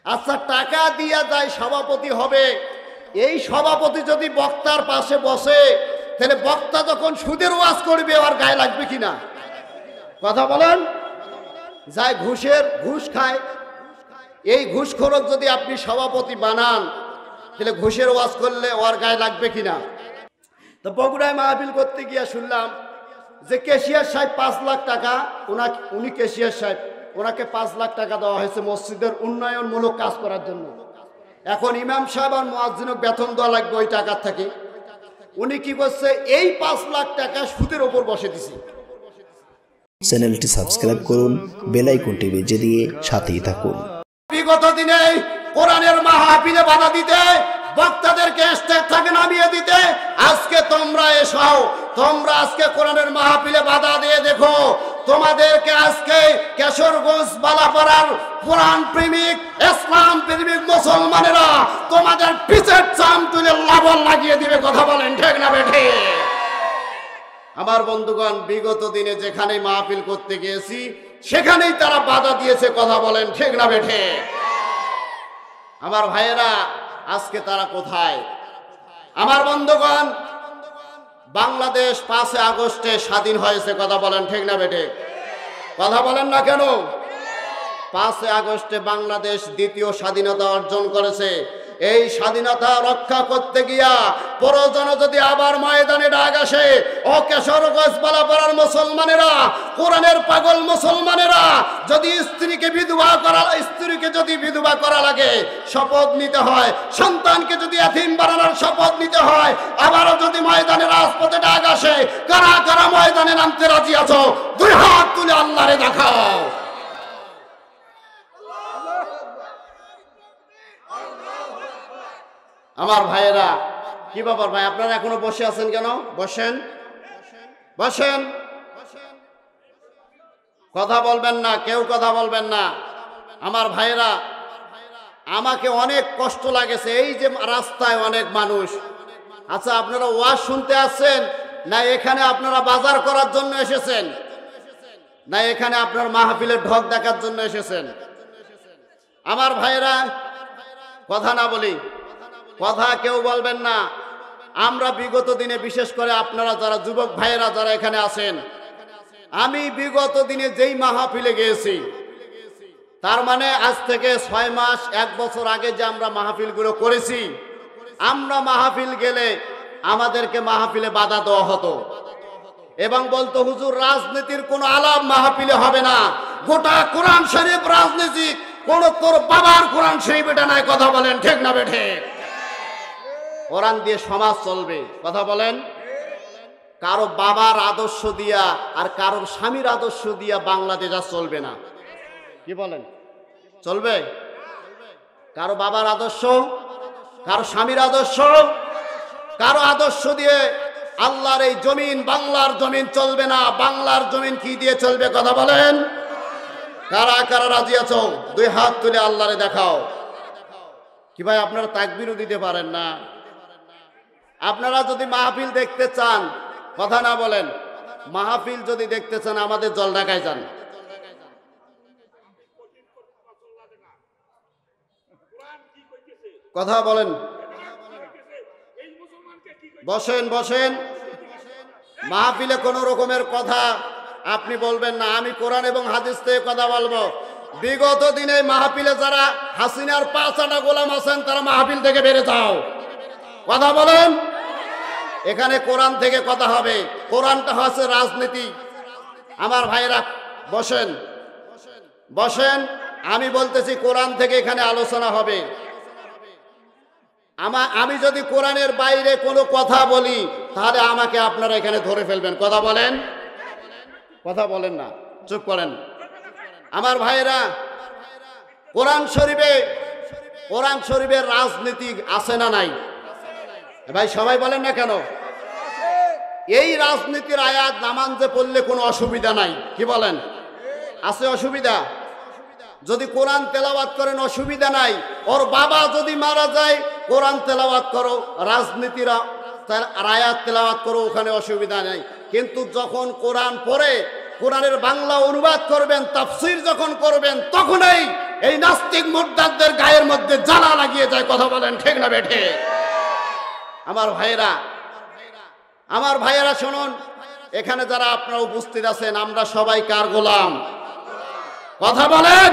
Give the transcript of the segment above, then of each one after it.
আচ্ছা, টাকা দিয়া যায় সভাপতি হবে, এই সভাপতি যদি বক্তার পাশে বসে, তাহলে বক্তা যখন সুদের ওয়াজ করবে আর গায়ে লাগবে কিনা? কথা বলেন। যায় ঘুষ খায়, এই ঘুষখোরক যদি আপনি সভাপতি বানান, তাহলে ঘুষের ওয়াজ করলে ওর গায়ে লাগবে কিনা? তো বগুড়ায় মাহফিল করতে গিয়ে শুনলাম যে কেশিয়ার সাহেব 5 লাখ টাকা, উনি কেশিয়ার সাহেব, ওনাকে 5 লাখ টাকা দেওয়া হয়েছে মসজিদের উন্নয়নমূলক কাজ করার জন্য। এখন ইমাম সাহেব আর মুয়াজ্জিনকে বেতন দেওয়া লাগবে ওই টাকার থেকে। উনি কি করছে, এই 5 লাখ টাকা সুদের ওপর বসে দিছে। চ্যানেলটি সাবস্ক্রাইব করুন, বেল আইকনটি বেজে দিয়ে সাথেই থাকুন। বিগত দিনে কোরআনের মাহফিলে বাধা দিতে, বক্তাদেরকে স্টেজ থেকে নামিয়ে দিতে, আজকে তোমরা এসো, তোমরা আজকে কোরআনের মাহফিলে বাধা দিয়ে দেখো, তোমাদেরকে আজকে কেশরগঞ্জ বালাপাড়ার কোরআন প্রেমিক, ইসলাম প্রেমিক মুসলমানেরা তোমাদের পিছের চাম তুলে লাবণ লাগিয়ে দিবে। কথা বলেন ঠিক না বেঠে? আমার বন্ধুগণ, বিগত দিনে যেখানে মাহফিল করতে গিয়েছি সেখানেই তারা বাধা দিয়েছে। কথা বলেন ঠিক না বেঠে? আমার ভাইয়েরা, আজকে তারা কোথায়? আমার বন্ধুগণ, বাংলাদেশ 5 আগস্টে স্বাধীন হয়েছে। কথা বলেন ঠিক না বেঠে? কথা বলেন না কেন? 5 আগস্টে বাংলাদেশ দ্বিতীয় স্বাধীনতা অর্জন করেছে। এই স্বাধীনতা রক্ষা করতে গিয়া প্রয়োজনে যদি আবার ময়দানে ডাক আসে, ও কেশরগঞ্জ বালাপাড়ার মুসলমানেরা, কোরআনের পাগল মুসলমানেরা, যদি স্ত্রীকে যদি বিধবা করা লাগে শপথ নিতে হয়, সন্তানকে যদি এতিম বানানোর শপথ নিতে হয়, আবারও যদি ময়দানে রাজপথে ডাক আসে, কারা কারা ময়দানে নামতে রাজি আছো? 2 হাত তুলে আল্লাহরে দেখাও। আমার ভাইয়েরা, কি ব্যাপার ভাই, আপনারা এখনো বসে আছেন কেন? বসেন বসেন, কথা বলবেন না, কেউ কথা বলবেন না। আমার ভাইয়েরা, আমাকে অনেক কষ্ট লাগেছে, এই যে রাস্তায় অনেক মানুষ। আচ্ছা, আপনারা ওয়াজ শুনতে আসছেন না এখানে আপনারা বাজার করার জন্য এসেছেন, না এখানে আপনার মাহফিলের ঢক দেখার জন্য এসেছেন? আমার ভাইয়েরা, কথা না বলি, কথা কেউ বলবেন না। আমরা বিগত দিনে, বিশেষ করে আপনারা যারা যুবক ভাইয়েরা যারা এখানে আছেন, আমি বিগত দিনে যেই মাহফিলে গিয়েছি, তার মানে আজ থেকে 6 মাস 1 বছর আগে যে আমরা মাহফিলগুলো করেছি, আমরা মাহফিল গেলে আমাদেরকে মাহফিলে বাধা দেওয়া হতো এবং বলতো, হুজুর রাজনীতির কোনো আলাপ মাহফিলে হবে না, গোটা কোরআন শরীফ রাজনীতি, কোন তোর বাবার কোরআন শরীফ এটা নাই। কথা বলেন ঠিক না বেঠে? কোরআন দিয়ে সমাজ চলবে। কথা বলেন। কারো বাবার আদর্শ দিয়া আর কারো স্বামীর আদর্শ দিয়া বাংলাদেশ আর চলবে না। কি বলেন? চলবে? কারো বাবার আদর্শ, কারো স্বামীর আদর্শ, কারো আদর্শ দিয়ে আল্লাহর এই জমিন, বাংলার জমিন চলবে না। বাংলার জমিন কি দিয়ে চলবে? কথা বলেন। কারা কারা রাজি আছো? 2 হাত তুলে আল্লাহরে দেখাও। কি ভাই, আপনারা তাকবীরও দিতে পারেন না? আপনারা যদি মাহফিল দেখতে চান, কথা না বলেন, মাহফিল যদি দেখতে চান আমাদের জলঢাকায় যান। কথা বলেন। বসেন বসেন, মাহফিলে কোন রকমের কথা আপনি বলবেন না। আমি কোরআন এবং হাদিস থেকে কথা বলবো। বিগত দিনে মাহফিলে যারা হাসিনার 5 আনা গোলাম আছেন, তারা মাহফিল থেকে বেরিয়ে যাও। কথা বলেন। এখানে কোরআন থেকে কথা হবে। কোরআনটা হচ্ছে রাজনীতি। আমার ভাইরা বসেন বসেন, আমি বলতেছি কোরআন থেকে এখানে আলোচনা হবে। আমি যদি কোরআনের বাইরে কোনো কথা বলি, তাহলে আমাকে আপনারা এখানে ধরে ফেলবেন। কথা বলেন। কথা বলেন না, চুপ করেন। আমার ভাইরা, কোরআন শরীফের রাজনীতি আছে না নাই? ভাই সবাই বলেন না কেন? এই রাজনীতির আয়াত নামাজে পড়লে কোনো অসুবিধা নাই। কি বলেন? আছে অসুবিধা? যদি কোরআন তেলাওয়াত করেন অসুবিধা নাই। ওর বাবা যদি মারা যায়, কোরআন তেলাওয়াত করো, রাজনীতির আয়াত তেলাওয়াত করো, ওখানে অসুবিধা নাই। কিন্তু যখন কোরআন পড়ে, কোরআনের বাংলা অনুবাদ করবেন, তাফসীর যখন করবেন, তখনই এই নাস্তিক মুরতাদদের গায়ের মধ্যে জ্বালা লাগিয়ে যায়। কথা বলেন ঠিক না বেঠে? আমার ভাইয়েরা শুনুন, এখানে যারা আপনারা উপস্থিত আছেন, আমরা সবাই কার গোলাম? কথা বলেন।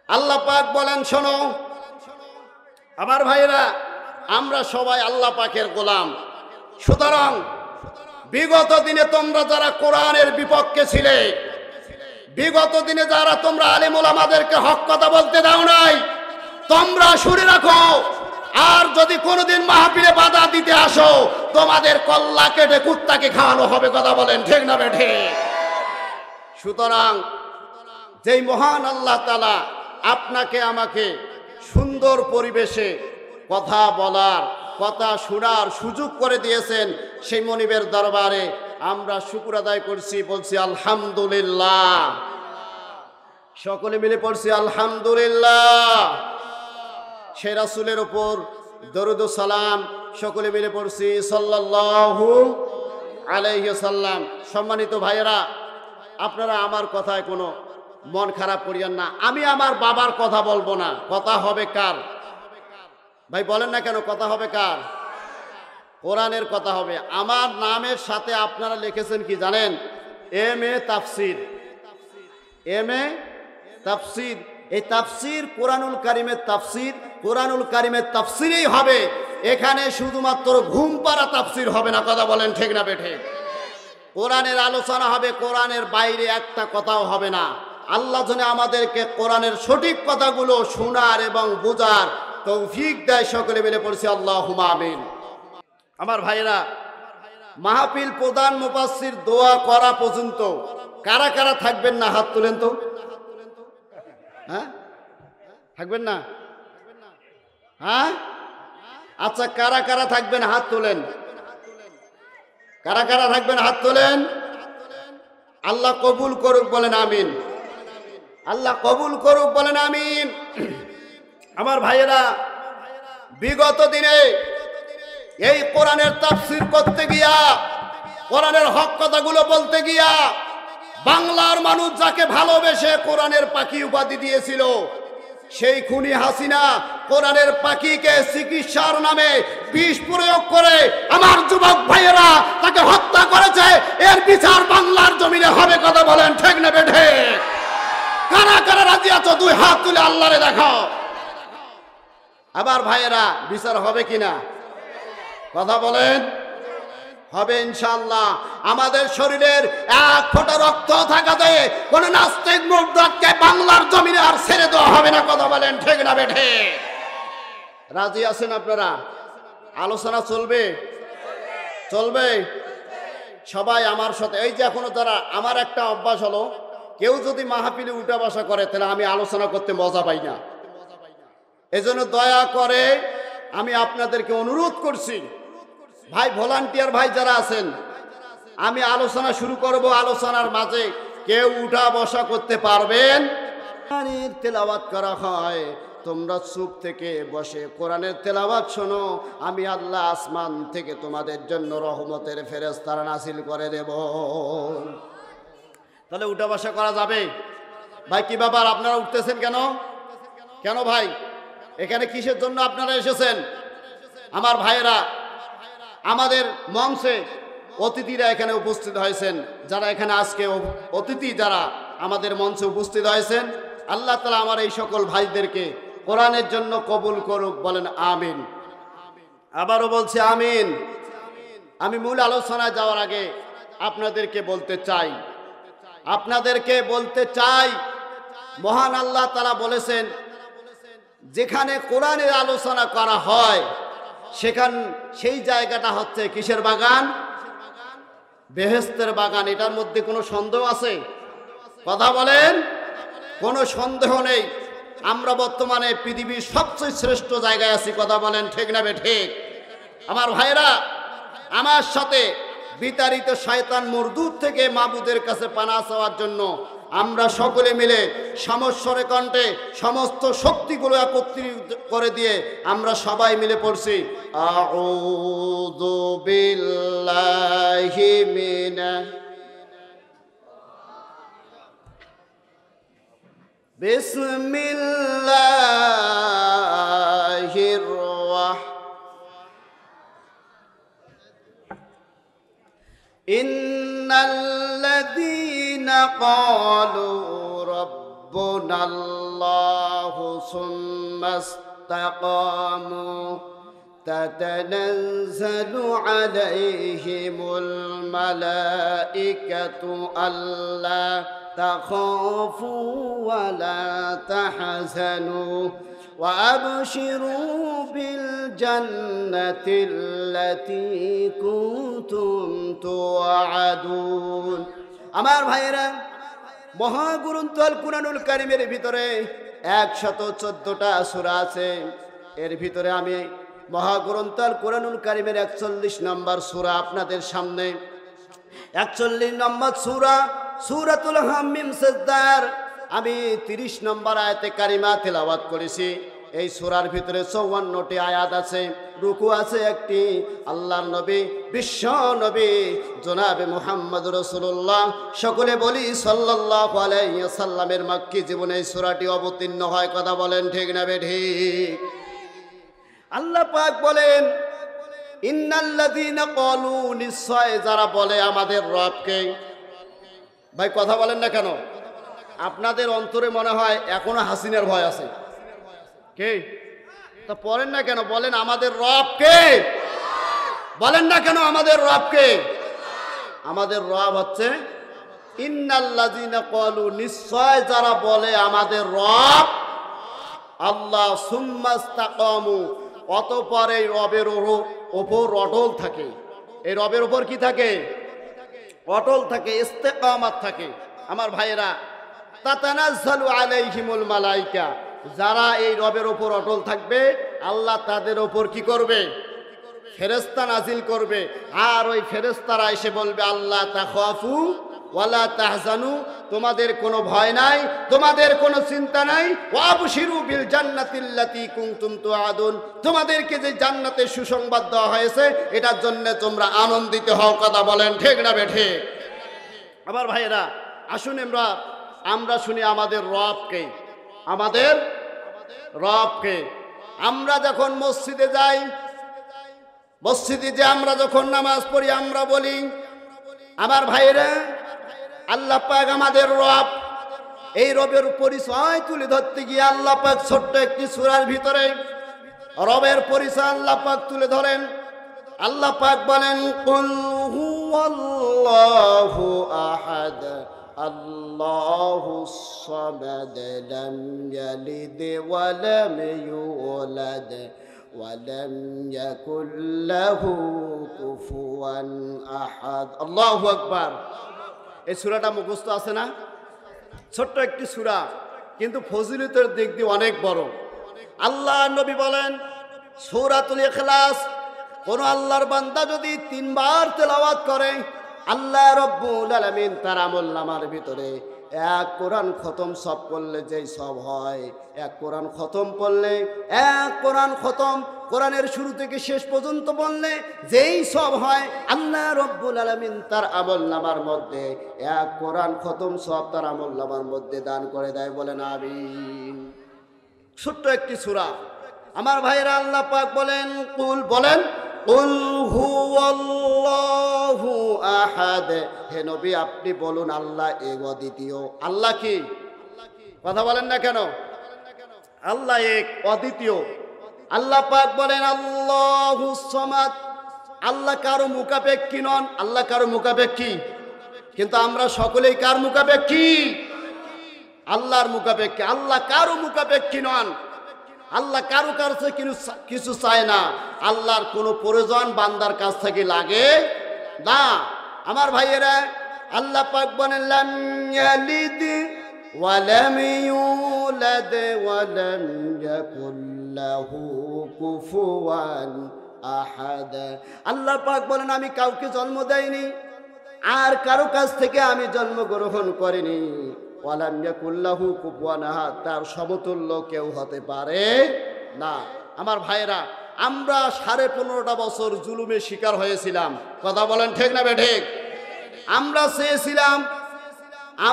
আল্লাহ পাক বলেন, শোনো আমার ভাইয়েরা, আমরা সবাই আল্লাহ পাকের গোলাম। সুতরাং বিগত দিনে তোমরা যারা কোরআনের বিপক্ষে ছিলে, বিগত দিনে যারা তোমরা আলেম ওলামাদেরকে হক কথা বলতে দাও নাই, তোমরা শুনে রাখো, আর যদি কোনোদিন মাহফিলে বাধা দিতে আসো, তোমাদের কল্লা কেটে কুত্তাকে খাওয়ানো হবে। কথা বলেন ঠিক না বেঠে? সুতরাং যেই মহান আল্লাহ তাআলা আপনাকে আমাকে সুন্দর পরিবেশে কথা বলার, কথা শোনার সুযোগ করে দিয়েছেন, সেই মনিবের দরবারে আমরা শুকর আদায় করছি, বলছি আলহামদুলিল্লাহ। সকলে মিলে পড়ছি আলহামদুলিল্লাহ। সে রাসূলের উপর দরুদ ও সালাম সকলে মিলে পড়ছি সাল্লাল্লাহু আলাইহি ওয়াসাল্লাম। সম্মানিত ভাইয়েরা, আপনারা আমার কথায় কোনো মন খারাপ করিয়েন না। আমি আমার বাবার কথা বলবো না। কথা হবে কার? ভাই বলেন না কেন? কথা হবে কার? কোরআনের কথা হবে। আমার নামের সাথে আপনারা লিখেছেন কি জানেন? MA তাফসির। MA তাফসির। এই তাফসির কোরআনুল কারিমের তাফসির, কোরআনুল কারিমের তাফসিরই হবে। এখানে শুধুমাত্র ঘুম পাড়া তাফসির হবে না। কথা বলেন ঠিক না বেঠে? কোরআনের আলোচনা হবে, কোরআনের বাইরে একটা কথাও হবে না। আল্লাহ যেন আমাদেরকে কোরআনের সঠিক কথাগুলো শোনার এবং বোঝার তৌফিক দেয়। সকলে মিলে পড়ছি আল্লাহুম্মা আমিন। আমার ভাইয়েরা, মাহফিল প্রধান মুফাসসির দোয়া করা পর্যন্ত কারা কারা থাকবেন না? হাত তুলেন তো। হ্যাঁ, থাকবেন না? হ্যাঁ, আচ্ছা, কারা কারা থাকবেন হাত তোলেন। কারা কারা থাকবেন হাত তোলেন। আল্লাহ কবুল করুক, বলেন আমিন। আল্লাহ কবুল করুক, বলেন আমিন। আমার ভাইয়েরা, বিগত দিনে এই কোরআনের তাফসীর করতে গিয়া, কোরআনের হক কথাগুলো বলতে গিয়া, বাংলার মানুষ যাকে ভালোবেসে কোরআনের পাখি উপাধি দিয়েছিল, সেই খুনি হাসিনা কোরআনের পাখিকে চিকিৎসার নামে বিষ প্রয়োগ করে আমার যুবক ভাইয়েরা তাকে হত্যা করেছে। এর বিচার বাংলার জমিনে হবে। কথা বলেন ঠিক না বেঠে? কারা কারা রাজি আছো? দুই হাত তুলে আল্লাহরে দেখাও। আবার ভাইয়েরা, বিচার হবে কিনা? কথা বলেন। হবে ইনশাআল্লাহ। আমাদের শরীরের এক ফোঁটা রক্ত থাকাতে কোন নাস্তিক মুরতাদকে বাংলার জমিনে আর ছেড়ে দেওয়া হবে না। কথা বলেন ঠিক না বেঠে? রাজি আছেন আপনারা? আলোচনা চলবে? চলবে সবাই আমার সাথে। এই যে এখনো যারা, আমার একটা অভ্যাস হলো, কেউ যদি মাহফিলে উঠা বসা করে তাহলে আমি আলোচনা করতে মজা পাই না। এজন্য দয়া করে আমি আপনাদেরকে অনুরোধ করছি, ভাই ভলান্টিয়ার ভাই যারা আছেন, আমি আলোচনা শুরু করব। আলোচনার মাঝে কেউ উঠা বসা করতে পারবেন। কোরআনের তেলাওয়াত করা হয়, তোমরা চুপ থেকে বসে কোরআনের তেলাওয়াত শোনো। আমি আল্লাহ আসমান থেকে তোমাদের জন্য রহমতের ফেরেশতা নাযিল করে দেব। তাহলে উঠা বসা করা যাবে? ভাই কি ব্যাপার, আপনারা উঠতেছেন কেন? কেন ভাই, এখানে কিসের জন্য আপনারা এসেছেন? আমার ভাইয়েরা, আমাদের মঞ্চে অতিথিরা এখানে উপস্থিত হয়েছেন, যারা এখানে আজকে অতিথি যারা আমাদের মঞ্চে উপস্থিত হয়েছেন, আল্লাহ তাআলা আমার এই সকল ভাইদেরকে কোরআনের জন্য কবুল করুক, বলেন আমিন। আবারও বলছি আমিন। আমি মূল আলোচনায় যাওয়ার আগে আপনাদেরকে বলতে চাই, মহান আল্লাহ তাআলা বলেছেন, যেখানে কোরআনের আলোচনা করা হয় সেই জায়গাটা হচ্ছে কিসের বাগান? বেহেশতের বাগান। এটার মধ্যে কোনো সন্দেহ আছে? কথা বলেন। কোনো সন্দেহ নেই, আমরা বর্তমানে পৃথিবীর সবচেয়ে শ্রেষ্ঠ জায়গায় আছি। কথা বলেন ঠিক না ঠিক? আমার ভাইরা, আমার সাথে বিতাড়িত শয়তান মরদুদ থেকে মাবুদের কাছে পানাহ চাওয়ার জন্য আমরা সকলে মিলে সমস্বরে কণ্ঠে সমস্ত শক্তিগুলো একত্রিত করে দিয়ে আমরা সবাই মিলে পড়ছি, আউযু বিল্লাহি মিনাশ বিসমিল্লাহির ইন্নাল্লাযীনা ক্বালু রাব্বুনাল্লাহু সুম্মা ইসতাকামু তাতানাজ্জালু আলাইহিমুল মালাইকাতু আল্লা তাখাফু ওয়া লা তাহজানু وأبشروا بالجنة التي كنتم توعدون আমার ভাইরা মহাগ্রন্থ আল কুরআনুল কারীমের ভিতরে 114টা সূরা আছে। এর ভিতরে আমি মহাগ্রন্থ আল কুরআনুল কারীমের 41 নম্বর সূরা আপনাদের সামনে 41 নম্বর সূরা সূরাতুল হামিম সিজদার আমি 30 নম্বর আয়াতে কারিমা তেলাওয়াত করেছি। এই সূরার ভিতরে 54টি আয়াত আছে, রুকু আছে একটি। আল্লাহর নবী বিশ্ব নবী জনাবে মুহাম্মদ রাসূলুল্লাহ সকলে বলি সাল্লাল্লাহু আলাইহি ওয়াসাল্লামের মক্কি জীবনে এই সূরাটি অবতীর্ণ হয়। কথা বলেন ঠিক না বেঠিক? আল্লাহ পাক বলেন ইন্নাল্লাযীনা ক্বালু, নিশ্চয় যারা বলে আমাদের রবকে। ভাই কথা বলেন না কেন? আপনাদের অন্তরে মনে হয় এখনো হাসিনার ভয় আছে। কে তা পড়েন না কেন? বলেন আমাদের রব কে। বলেন না কেন আমাদের রব কে? আমাদের রব হচ্ছে ইন্নাল্লাযীনা ক্বালু, নিশ্চয় যারা বলে আমাদের রব আল্লাহ, সুম্মা ইসতাকামু, অতঃপর এই রবের ওপর অটল থাকে। এই রবের ওপর কি থাকে? অটল থাকে, ইস্তেকামাত থাকে। আমার ভাইয়েরা, তাতানাজ্জালু আলাইহিমুল মালাইকা, যারা এই রবের ওপর অটল থাকবে আল্লাহ তাদের ওপর কি করবে? ফেরেশতা নাজিল করবে। আর ওই ফেরেশতারা এসে বলবে আল্লাহ তাখাফু ওয়ালা তাহজানু, তোমাদের কোনো ভয় নাই, তোমাদের কোনো চিন্তা নাই। ওয়াবশিরু বিল জান্নাতিল্লাতী কুনতুম তুআদুন, তোমাদেরকে যে জান্নাতের সুসংবাদ দেওয়া হয়েছে এটার জন্য তোমরা আনন্দিত হও। কথা বলেন ঠিক না বেঠিক? আমার ভাইয়েরা, আসুন আমরা শুনি আমাদের রবকে। আমাদের রবকে আমরা যখন মসজিদে যাই, মসজিদে যে আমরা যখন নামাজ পড়ি আমরা বলি আমার ভাইরা আল্লাহ পাক আমাদের রব। এই রবের পরিচয় তুলে ধরতে গিয়ে আল্লাহ পাক ছোট্ট একটি সূরার ভিতরে রবের পরিচয় আল্লাহ পাক তুলে ধরেন। আল্লাহ পাক বলেন কুল হুয়াল্লাহু আহাদ আল্লাহুস সামাদ লাম ইয়ালিদ ওয়া লাম ইউলাদ ওয়া লাম ইয়াকুল লাহু কুফুয়ান আহাদ। আল্লাহু আকবার। এই সূরাটা মুখস্থ আছে না? ছোট্ট একটি সূরা, কিন্তু ফজিলতের দিক দিয়ে অনেক বড়। আল্লাহ নবী বলেন সূরাতুল ইখলাস কোন আল্লাহর বান্দা যদি 3 বার তেলাওয়াত করে আল্লাহ রাব্বুল আলামিন তার আমলনামার ভিতরে এক কোরআন খতম সব করলে যেই সব হয়, এক কোরআন খতম পড়লে, এক কোরআন খতম কোরআনের শুরু থেকে শেষ পর্যন্ত বললে যেই সব হয়, আল্লাহ রাব্বুল আলামিন তার আমলনামার মধ্যে এক কোরআন খতম সব তার আমলনামার মধ্যে দান করে দেয়। বলেন আমিন। ছোট্ট একটি সূরা। আমার ভাইরা, আল্লাহ পাক বলেন কুল, বলেন কুল হুয়াল্লাহু আহাদ। হে নবী আপনি বলুন আল্লাহ এক অদ্বিতীয়। আল্লাহ কি? কথা বলেন না কেন? আল্লাহ এক অদ্বিতীয়। আল্লাহ পাক বলেন আল্লাহুস সামাদ, আল্লাহ কারো মুখাপেক্ষী নন। আল্লাহ কারো মুখাপেক্ষী, কিন্তু আমরা সকলেই কার মুখাপেক্ষী? আল্লাহর মুখাপেক্ষী। আল্লাহ কারো মুখাপেক্ষী নন। আল্লাহ কারো কাছে কিছু চায় না। আল্লাহর কোনো প্রয়োজন বান্দার কাছ থেকে লাগে না। আমার ভাইয়েরা, আল্লাহ পাক বলেন লাম ইয়ালিদ ওয়া লাম ইউলাদ ওয়া লাম ইয়াকুল লাহু কুফুয়ান আহাদ। আল্লাহ পাক বলেন আমি কাউকে জন্ম দেইনি, আর কারো কাছ থেকে আমি জন্মগ্রহণ করিনি। ওয়ালাম ইয়াকুল লাহু কুফুয়ান আহাদ, তার সমতুল্য কেউ হতে পারে না। আমার ভাইয়েরা, আমরা 15.5 বছর জুলুমের শিকার হয়েছিলাম। কথা বলেন ঠিক না বেঠিক?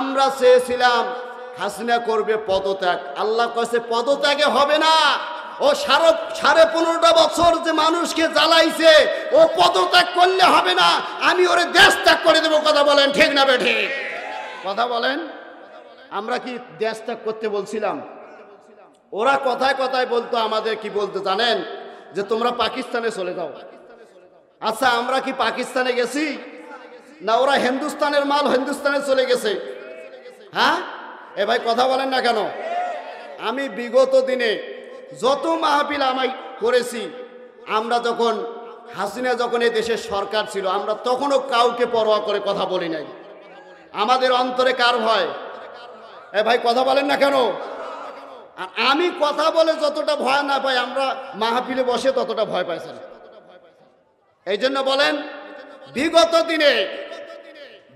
আমরা চেয়েছিলাম হাসিনা করবে পদত্যাগ। আল্লাহ কইছে পদত্যাগে হবে না, ও 15.5 বছর যে মানুষকে জ্বালাইছে ও পদত্যাগ করলে হবে না, আমি ওরে দেশ ত্যাগ করে দেবো। কথা বলেন ঠিক না বেঠে? কথা বলেন। আমরা কি দেশ ত্যাগ করতে বলছিলাম? ওরা কথায় কথায় বলতো, আমাদের কি বলতো জানেন? যে তোমরা পাকিস্তানে চলে যাও। আচ্ছা, আমরা কি পাকিস্তানে গেছি? না, ওরা হিন্দুস্তানের মাল হিন্দুস্তানে চলে গেছে। হ্যাঁ এ ভাই কথা বলেন না কেন? আমি বিগত দিনে যত মাহফিল আমি করেছি, আমরা যখন হাসিনা যখন এই দেশের সরকার ছিল, আমরা তখনও কাউকে পরোয়া করে কথা বলি নাই। আমাদের অন্তরে কার ভয়? এ ভাই কথা বলেন না কেন? আর আমি কথা বলে যতটা ভয় না পাই, আমরা মাহফিলে বসে ততটা ভয় পাইছেন। এই জন্য বলেন,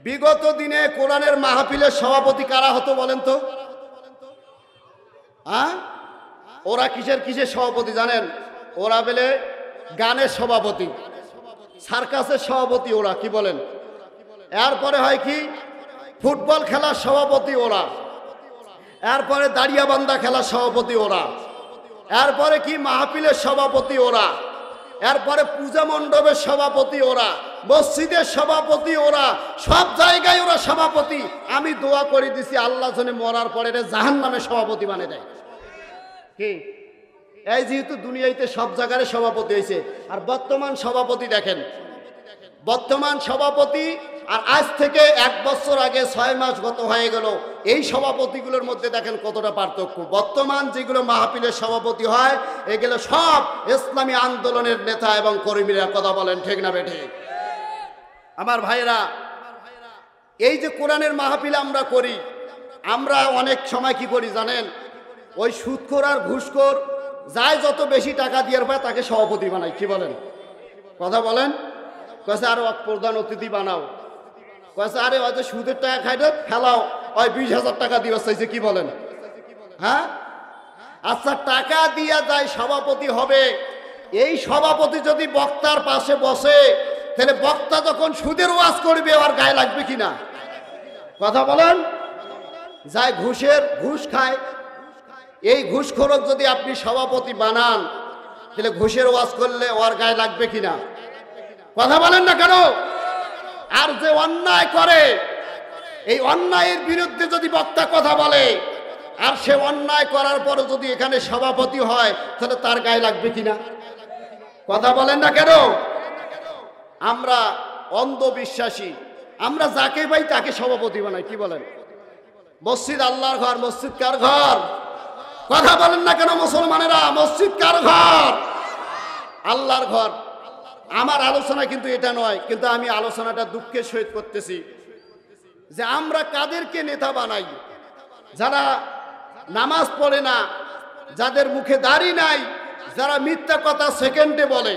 বিগত দিনে কোরআনের মাহফিলের সভাপতি কারা হতো বলেন তো? হ্যাঁ, ওরা কিসের সভাপতি জানেন? ওরা বলে গানের সভাপতি, সার্কাসের সভাপতি ওরা, কি বলেন? এরপরে হয় কি, ফুটবল খেলার সভাপতি ওরা, এরপরে দাঁড়িয়াবান্ধা খেলার সভাপতি ওরা, এরপরে কি মাহফিলের সভাপতি ওরা, এরপরে পূজা মণ্ডপের সভাপতি ওরা, মসজিদের সভাপতি ওরা, সব জায়গায় ওরা সভাপতি। আমি দোয়া করে দিছি আল্লাহ যেন মরার পরে জাহান্নামের সভাপতি বানিয়ে দেয়। কি এই যেহেতু দুনিয়াতে সব জায়গায় সভাপতি হয়েছে, আর বর্তমান সভাপতি দেখেন, বর্তমান সভাপতি আর আজ থেকে 1 বছর আগে 6 মাস গত হয়ে গেল, এই সভাপতিগুলোর মধ্যে দেখেন কতটা পার্থক্য। বর্তমান যেগুলো মাহফিলের সভাপতি হয়, এগুলো সব ইসলামী আন্দোলনের নেতা এবং কর্মীরা। কথা বলেন ঠিক না বেঠে? আমার ভাইরা, এই যে কোরআনের মাহফিল আমরা করি, আমরা অনেক সময় কি করি জানেন? ওই সুদখোর আর ঘুষখোর যাই যত বেশি টাকা দিয়ে পায় তাকে সভাপতি বানাই। কি বলেন? কথা বলেন। কয়েছে আরো প্রধান অতিথি বানাও, কয়েছে আরে হয়তো সুদের টাকা খাইতে ফেলাও, ওই 20,000 টাকা দিয়ে চাইছে। কি বলেন? হ্যাঁ, আচ্ছা, টাকা দিয়া যায় সভাপতি হবে। এই সভাপতি যদি বক্তার পাশে বসে, তাহলে বক্তা যখন সুদের ওয়াজ করবে আর গায়ে লাগবে কিনা? কথা বলেন। যায় ঘুষ খায়, এই ঘুষখোরক যদি আপনি সভাপতি বানান, তাহলে ঘুষের ওয়াজ করলে ওর গায়ে লাগবে কিনা? কথা বলেন না কেন? আর যে অন্যায় করে, এই অন্যায়ের বিরুদ্ধে যদি বক্তা কথা বলে, আর সে অন্যায় করার পরে যদি এখানে সভাপতি হয়, তাহলে তার গায়ে লাগবে কিনা? কথা বলেন না কেন? আমরা অন্ধবিশ্বাসী, আমরা যাকে পাই তাকে সভাপতি বানাই। কি বলেন? মসজিদ আল্লাহর ঘর, মসজিদ কার ঘর? কথা বলেন না কেন মুসলমানেরা? মসজিদ কার ঘর? আল্লাহর ঘর। আমার আলোচনা কিন্তু এটা নয়, কিন্তু আমি আলোচনাটা দুঃখের সহিত করতেছি যে আমরা কাদেরকে নেতা বানাই? যারা নামাজ পড়ে না, যাদের মুখে দাড়ি নাই, যারা মিথ্যা কথা সেকেন্ডে বলে।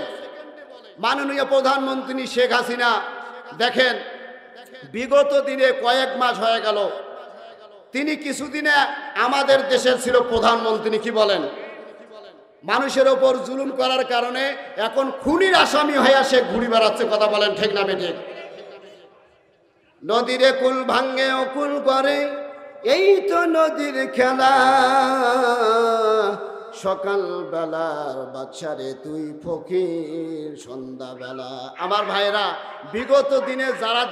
মাননীয় প্রধানমন্ত্রী শেখ হাসিনা দেখেন, বিগত দিনে কয়েক মাস হয়ে গেল, তিনি কিছুদিনে আমাদের দেশের ছিল প্রধানমন্ত্রী। কি বলেন? মানুষের ওপর জুলুম করার কারণে এখন খুনির আসামি হয়ে সে ঘুরে বেড়াচ্ছে। কথা বলেন ঠিক না বেঠিক? নদীরে কুল ভাঙ্গে ও কুল করে, এই তো নদীর খেলা। সকাল বেলার বাচ্চারে তুই ফকির সন্ধ্যাবেলা। আমার ভাইরা, বিগত দিনে যারা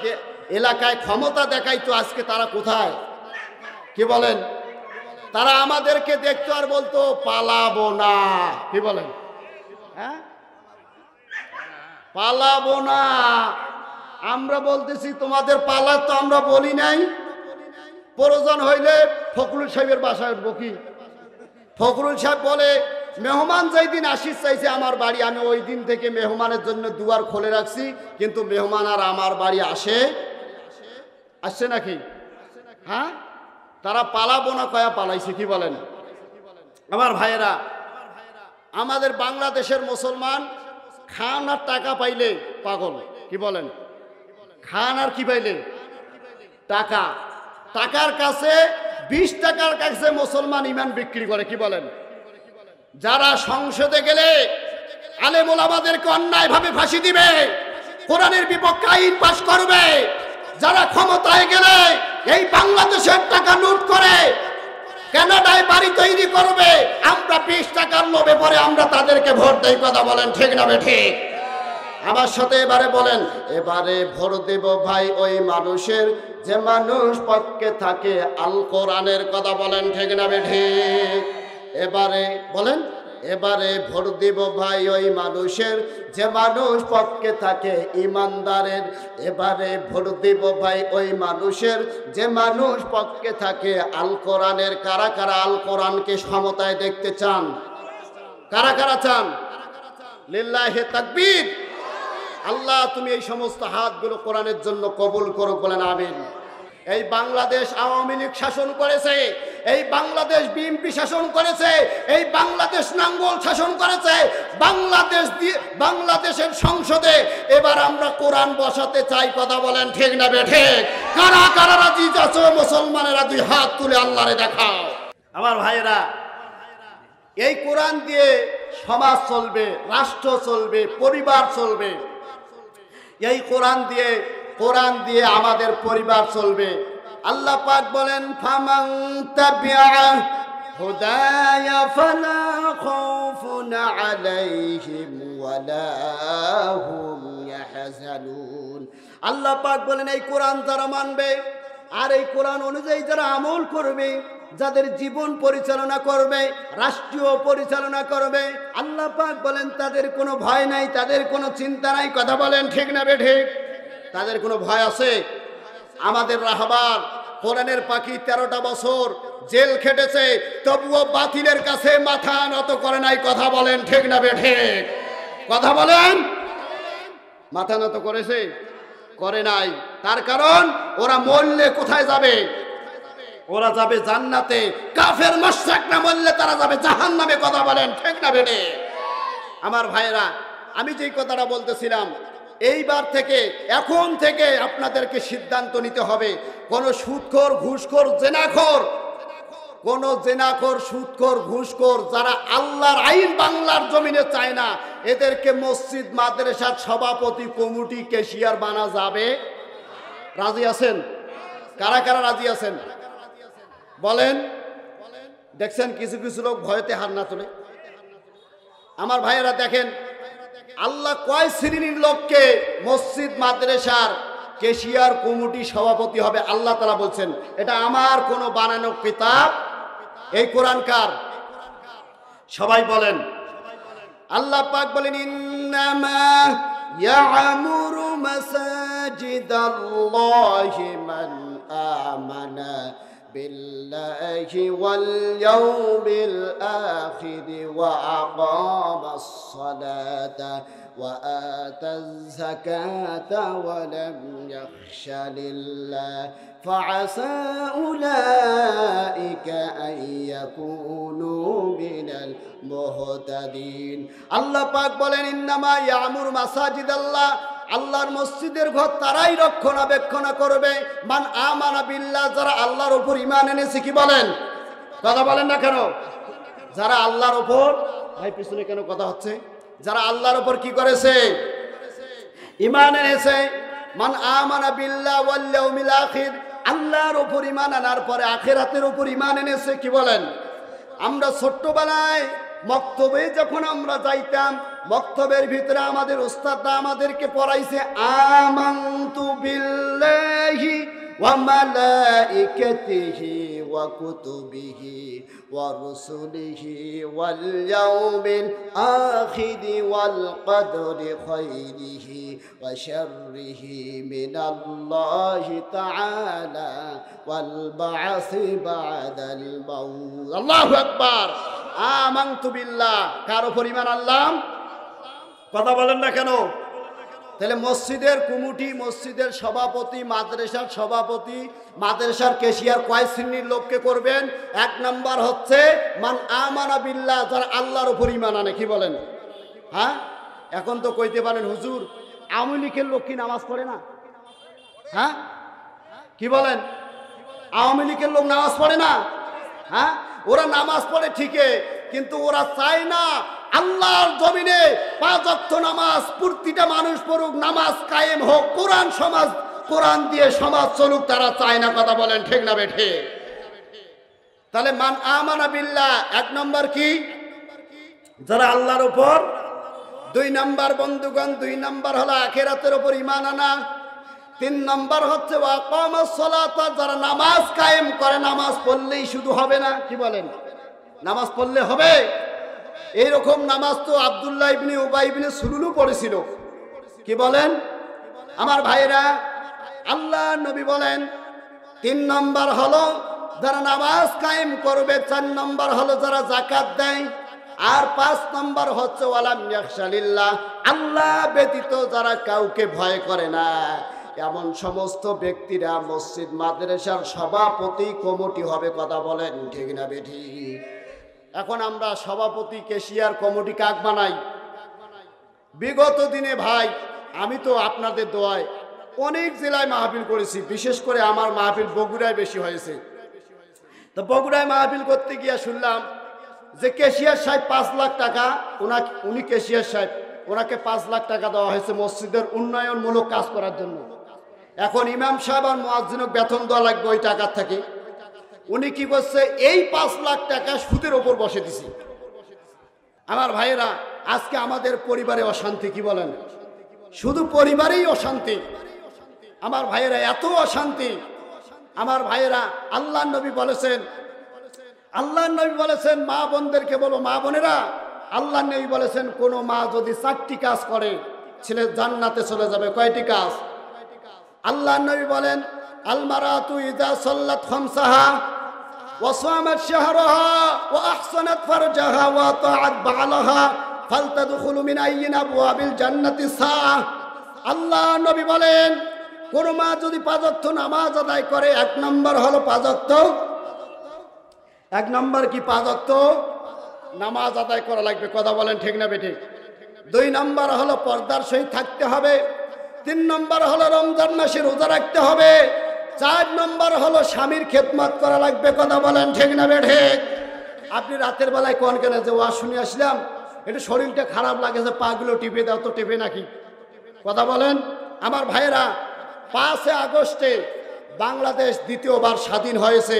এলাকায় ক্ষমতা দেখাইতো, আজকে তারা কোথায়? কি বলেন? তারা আমাদেরকে দেখতো আর বলতো পালাবো না। কি বলেন? হ্যাঁ, পালাবো না। আমরা বলতেছি তোমাদের পালা তো আমরা বলি নাই। প্রয়োজন হইলে ফখরুল সাহেবের বাসায় উঠবো। কি ফখরুল সাহেব বলে, মেহমান যেই দিন আসিস চাইছে আমার বাড়ি, আমি ওই দিন থেকে মেহমানের জন্য দুয়ার খুলে রাখছি, কিন্তু মেহমান আর আমার বাড়ি আসছে নাকি? হ্যাঁ, তারা পালাবো না কয়া পালাইছে। কি বলেন? আমার ভাইয়েরা, আমাদের বাংলাদেশের মুসলমান খান আর টাকা পাইলে পাগল। কি বলেন? খান আর কি পাইলে? টাকা। টাকার কাছে 20 টাকার কাছে মুসলমান ইমান বিক্রি করে। কি বলেন? যারা সংসদে গেলে আলেম ওলামাদেরকে অন্যায় ভাবে ফাঁসি দিবে, কোরআনের বিপক্ষে আইন পাশ করবে, যারা ক্ষমতায় গেলে এই বাংলাদেশের টাকা লুট করে কানাডায় বাড়ি তৈরি করবে, আমরা 20 টাকার লোভে পরে আমরা তাদেরকে ভোট দেই। কথা বলেন ঠিক না ঠিক? আমার সাথে এবারে বলেন, এবারে ভোট দেব ভাই ওই মানুষের যে মানুষ পক্ষে থাকে আল কোরআনের। কথা বলেন ঠিক না ঠিক? এবারে বলেন, এবারে ভোট দিব ভাই ওই মানুষের যে মানুষ পক্ষে থাকে ইমানদারের। এবারে ভোট দিব ভাই ওই মানুষের যে মানুষ পক্ষে থাকে আল কোরআনের। কারা কারা আল কোরআনকে সমতায় দেখতে চান? কারা কারা চান? লিল্লাহি তাকবীর। আল্লাহ তুমি এই সমস্ত হাতগুলো কোরআনের জন্য কবুল করো, বলেন আমিন। এই বাংলাদেশ আওয়ামী লীগ শাসন করেছে, এই বাংলাদেশ বিএনপি শাসন করেছে, এই বাংলাদেশ নাঙ্গল শাসন করেছে। বাংলাদেশের সংসদে এবার আমরা কোরআন বসাতে চাই। কথা বলেন ঠিক না ঠিক? কারা কারা রাজি আছো? মুসলমানেরা 2 হাত তুলে আল্লাহরে দেখাও। আমার ভাইয়েরা, এই কোরআন দিয়ে সমাজ চলবে, রাষ্ট্র চলবে, পরিবার চলবে। এই কোরআন দিয়ে আমাদের পরিবার চলবে। আল্লাহ পাক বলেন, ফামান তাবিআ হুদায়া ফালা খাউফুন আলাইহিম ওয়ালা হুম ইয়াহজানুন। আল্লাহ পাক বলেন, এই কোরআন যারা মানবে আর এই কোরআন অনুযায়ী যারা আমল করবে, যাদের জীবন পরিচালনা করবে, রাষ্ট্রীয় পরিচালনা করবে, আল্লাহ পাক বলেন তাদের কোনো ভয় নাই, তাদের কোনো চিন্তা নাই। কথা বলেন ঠিক না ঠিক? তাদের কোনো ভয় আছে? আমাদের রাহবার কোরআনের পাখি 13টা বছর জেল খেটেছে, তবুও বাতিলের কাছে মাথা নত করে নাই। কথা বলেন ঠিক না ঠিক? কথা বলেন, মাথা নত করেছে? করে নাই। তার কারণ ওরা মরলে কোথায় যাবে? ওরা যাবে জান্নাতে। কাফের মুশরিক না মরলে তারা যাবে জাহান্নামে। কথা বলেন ঠিক না বেটে? আমার ভাইরা, আমি যেই কথাটা বলতেছিলাম, এইবার থেকে, এখন থেকে আপনাদেরকে সিদ্ধান্ত নিতে হবে। কোনো সুদখোর, ঘুষখোর, জেনাখোর, কোনো জেনাখোর, সুদখোর, ঘুষখোর যারা আল্লাহর আইন বাংলার জমিনে চায় না, এদেরকে মসজিদ মাদ্রাসার সভাপতি, কমিটি, ক্যাশিয়ার বানা যাবে। রাজি আছেন? কারা কারা রাজি আছেন বলেন? দেখছেন কিছু কিছু লোক ভয়তে হার না তোলে। আমার ভাইয়েরা দেখেন, আল্লাহ কয় শ্রেণীর লোককে মসজিদ মাদ্রাসার ক্যাশিয়ার, কমিটি, সভাপতি হবে আল্লাহ তাআলা বলছেন। এটা আমার কোনো বানানো কিতাব। এই কোরআন কার? সবাই বলেন। আল্লাহ পাক বলেন, ইন্নামা ইয়ামুরু মাসাজিদাল্লাহি মান আমানা বিল্লাহি ওয়াল ইয়াউমিল আখির ওয়া আকামাস সালাতা ওয়া আতাজ যাকাতা ওয়া লাম ইয়াখশা লিল্লাহ فعسى أولئك أن يكونوا من المهتدين। আল্লাহ পাক বলেন, ইন্নামা ইয়ামুরু মাসাজিদাল্লাহ, আল্লাহর মসজিদের ঘর তারাই রক্ষণাবেক্ষণ করবে মান আমানা বিল্লাহ, যারা আল্লাহর উপর ঈমান এনেছে। কি বলেন? কথা বলেন না কেন? যারা আল্লাহর উপর, ভাই পিছনে কেন কথা হচ্ছে? যারা আল্লাহর উপর কি করেছে? ঈমান এনেছে। মান আমানা বিল্লাহ ওয়াল ইয়াউমিল আখির, আল্লাহর উপর ঈমান আনার পরে আখিরাতের উপর ঈমান এনেছে। কি বলেন? আমরা ছোট্টবেলায় মক্তবে যখন আমরা যাইতাম, মক্তবের ভিতরে আমাদের উস্তাদরা আমাদেরকে পড়াইছে আমানতু বিল্লাহি ওয়া মালাইকাতিহি ওয়া কুতুবিহি ওয়া রুসুলিহি ওয়াল ইয়াউমিল আখিরি ওয়াল কদরি খাইরিহি ওয়া শাররিহি মিনাল্লাহি তাআলা ওয়াল বা'সি বা'দাল মাউত। আল্লাহু আকবার। আমানতু বিল্লাহ, কার উপর ঈমান আনলাম? কথা বলেন না কেন? তাহলে মসজিদের কমিটি, মসজিদের সভাপতি, মাদ্রাসার সভাপতি, মাদ্রাসার ক্যাশিয়ার কয় শ্রেণীর লোককে করবেন? 1 নাম্বার হচ্ছে মান আমানা বিল্লাহ, যারা আল্লাহর উপর ঈমান আনে। কি বলেন? হ্যাঁ, এখন তো কইতে পারেন হুজুর আওয়ামী লীগের লোক কি নামাজ পড়ে না? হ্যাঁ, কি বলেন? আওয়ামী লীগের লোক নামাজ পড়ে না? হ্যাঁ, ওরা নামাজ পড়ে ঠিকই, কিন্তু ওরা চায় না আল্লাহর জমিনে 5 ওয়াক্ত নামাজ প্রতিটা মানুষ পড়ুক, নামাজ কায়েম হোক, কোরআন দিয়ে সমাজ চলুক, তারা চায় না। কথা বলেন ঠিক না বেঠে? তাহলে মান আমানা বিল্লাহ এক নম্বর কি? যারা আল্লাহর উপর। 2 নম্বর বন্ধুগণ, 2 নম্বর হলো আখিরাতের উপর ঈমান আনা। 3 নম্বর হচ্ছে ওয়াকামাস সালাত, যারা নামাজ কায়েম করে। নামাজ পড়লেই শুধু হবে না, কি বলেন? নামাজ পড়লে হবে? এইরকম নামাজ তো আব্দুল্লাহ ইবনে উবাই ইবনে সুলুলও পড়েছিল, কি বলেন আমার ভাইরা? আল্লাহ নবী বলেন 3 নম্বর হলো যারা নামাজ কায়েম করবে, 4 নম্বর হলো যারা যাকাত দেয়, আর 5 নম্বর হচ্ছে ওয়ালাম ইয়াখশালিল্লাহ, আল্লাহ ব্যতীত যারা কাউকে ভয় করে না। এমন সমস্ত ব্যক্তিরা মসজিদ মাদ্রাসার সভাপতি কমিটি হবে। কথা বলেন ঠিক না বেঠিক? এখন আমরা সভাপতি, ক্যাশিয়ার, কমিটি কাক বানাই? বিগত দিনে ভাই আমি তো আপনাদের দোয়ায় অনেক জেলায় মাহফিল করেছি, বিশেষ করে আমার মাহফিল বগুড়ায় বেশি হয়েছে। তো বগুড়ায় মাহফিল করতে গিয়ে শুনলাম যে ক্যাশিয়ার সাহেব 5 লাখ টাকা, উনি ক্যাশিয়ার সাহেব, ওনাকে 5 লাখ টাকা দেওয়া হয়েছে মসজিদের উন্নয়নমূলক কাজ করার জন্য। এখন ইমাম সাহেব আর মুয়াজ্জিনকে বেতন দেওয়া লাগবে ওই টাকার থেকে। উনি কি করছে, এই 5 লাখ টাকা সুদের ওপর বসে দিছে। আমার ভাইয়েরা, আজকে আমাদের পরিবারে অশান্তি, কি বলেন? শুধু পরিবারেই অশান্তি আমার ভাইয়েরা, এত অশান্তি আমার ভাইয়েরা। আল্লাহ নবী বলেছেন মা বোনদেরকে বলো, মা বোনেরা, আল্লাহ নবী বলেছেন কোন মা যদি 4টি কাজ করে ছেলে জান্নাতে চলে যাবে। কয়টি কাজ? আল্লাহ নবী বলেন আল মারাতু ইযা সাল্লাত খামসাহা ওয়া সামাত শাহরাহা ওয়া আহসানাত ফারজাহা ওয়া তাআত বালাহা ফালতাদখুলু মিন আইয়িন আবওয়াবিল জান্নাতি সাআ। আল্লাহ নবী বলেন কোন মা যদি 5 ওয়াক্ত নামাজ আদায় করে, 1 নম্বর হলো 5 ওয়াক্ত, 1 নম্বর কি 5 ওয়াক্ত নামাজ আদায় করা লাগবে। কথা বলেন ঠিক না বেঠিক? 2 নম্বর হলো পর্দার সহিত থাকতে হবে। 3 নম্বর হলো রমজান মাসে রোজা রাখতে হবে। 4 নম্বর হলো স্বামীর খেদমত করা লাগবে। কথা বলেন ঠিক না বেঠিক? আপনি রাতের বেলায় কোন কেন যে ওয়াজ শুনে আসলাম, একটু শরীরটা খারাপ লাগেছে, পাগুলো টিপে দাও, তো টিপে নাকি? কথা বলেন আমার ভাইয়েরা। 5 আগস্টে বাংলাদেশ দ্বিতীয়বার স্বাধীন হয়েছে।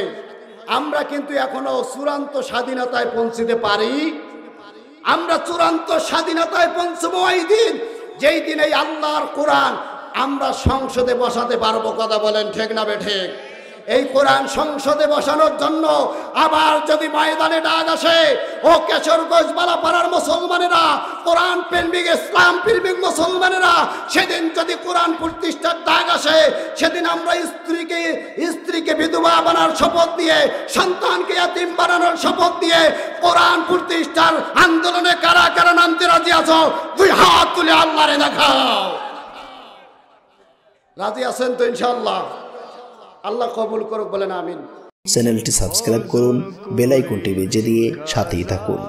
আমরা কিন্তু এখনো চূড়ান্ত স্বাধীনতায় পৌঁছতে পারি। আমরা চূড়ান্ত স্বাধীনতায় পৌঁছবো ওই দিন, যেই দিন এই আল্লাহর কোরআন আমরা সংসদে বসাতে পারবো। কথা বলেন ঠিক না বেঠিক? এই কোরআন সংসদে বসানোর জন্য আবার যদি ময়দানে ডাক আসে, ও কেশরগঞ্জ বালাপাড়ার মুসলমানেরা, কোরআন প্রেমিক, ইসলাম প্রেমিক মুসলমানেরা, সেদিন যদি কোরআন প্রতিষ্ঠার ডাক আসে, সেদিন আমরা স্ত্রীকে বিধবা বানানোর শপথ দিয়ে, সন্তানকে ইয়াতীম বানানোর শপথ দিয়ে কোরআন প্রতিষ্ঠার আন্দোলনে কারা কারা নামতে রাজি আছো? 2 হাত তুলে আল্লাহরে দেখাও। রাজি আছেন তো ইনশাআল্লাহ? আল্লাহ কবুল করুক, বলেন আমিন। চ্যানেলটি সাবস্ক্রাইব করুন, বেল আইকনটি বেজে দিয়ে সাথেই থাকুন।